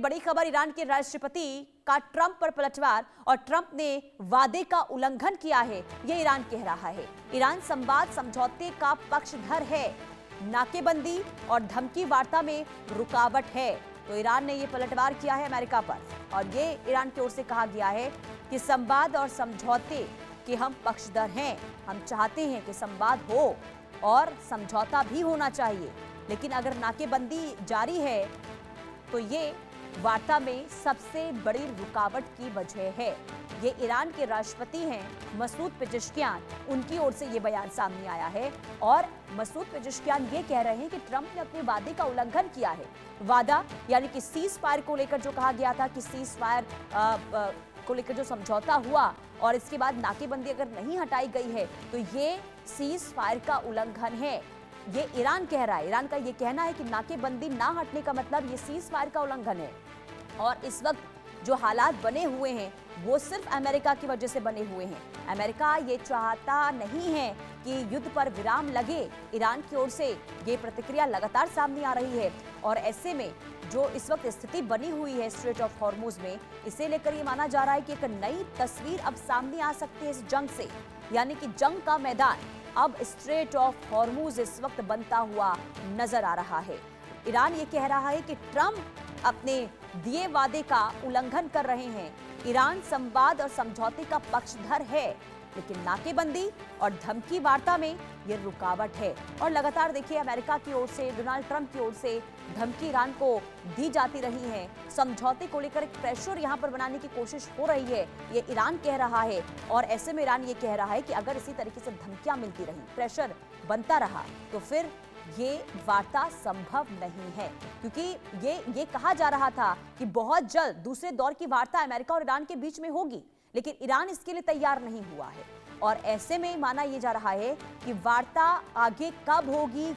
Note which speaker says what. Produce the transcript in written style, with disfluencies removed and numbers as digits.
Speaker 1: बड़ी खबर, ईरान के राष्ट्रपति का ट्रंप पर पलटवार और ट्रंप ने वादे का उल्लंघन किया है, ये ईरान कह रहा है। ईरान संवाद समझौते का पक्षधर है, नाकेबंदी और धमकी वार्ता में रुकावट है। तो ईरान ने ये पलटवार किया है अमेरिका पर और ये ईरान की ओर से कहा गया है कि संवाद और समझौते के हम पक्षधर हैं। हम चाहते हैं कि संवाद हो और समझौता भी होना चाहिए, लेकिन अगर नाकेबंदी जारी है तो ये वार्ता में सबसे बड़ी रुकावट की वजह है। ये ईरान के राष्ट्रपति हैं मसूद पेजेश्कियान, उनकी ओर से ये बयान सामने आया है और मसूद पेजेश्कियान ये कह रहे हैं कि ट्रंप ने अपने वादे का उल्लंघन किया है। वादा यानी कि सीज फायर को लेकर जो कहा गया था कि सीज फायर को लेकर जो समझौता हुआ और इसके बाद नाकेबंदी अगर नहीं हटाई गई है तो ये सीज फायर का उल्लंघन है, ये ईरान कह रहा है। ईरान का ये कहना है कि नाकेबंदी ना हटने का मतलब ये सीज फायर का उल्लंघन है और इस वक्त जो हालात बने हुए हैं वो सिर्फ अमेरिका की वजह से बने हुए हैं। अमेरिका ये चाहता नहीं है कि युद्ध पर विराम लगे। ईरान की ओर से ये प्रतिक्रिया लगातार सामने आ रही है और ऐसे में जो इस वक्त स्थिति बनी हुई है स्ट्रेट ऑफ हॉर्मुज में, इसे लेकर ये माना जा रहा है कि एक नई तस्वीर अब सामने आ सकती है इस जंग से, यानी कि जंग का मैदान अब स्ट्रेट ऑफ हॉर्मुज इस वक्त बनता हुआ नजर आ रहा है। ईरान ये कह रहा है कि ट्रंप अपने दिए वादे का उल्लंघन कर रहे हैं। ईरान संवाद और समझौते का पक्षधर है, लेकिन नाकेबंदी और धमकी वार्ता में ये रुकावट है। और लगातार देखिए अमेरिका की ओर से, डोनाल्ड ट्रंप की ओर से धमकी ईरान को दी जाती रही है। समझौते को लेकर एक प्रेशर यहां पर बनाने की कोशिश हो रही है, ये ईरान कह रहा है। और ऐसे में ईरान ये कह रहा है कि अगर इसी तरीके से धमकियां मिलती रही, प्रेशर बनता रहा, तो फिर ये वार्ता संभव नहीं है, क्योंकि ये कहा जा रहा था कि बहुत जल्द दूसरे दौर की वार्ता अमेरिका और ईरान के बीच में होगी, लेकिन ईरान इसके लिए तैयार नहीं हुआ है। और ऐसे में माना यह जा रहा है कि वार्ता आगे कब होगी,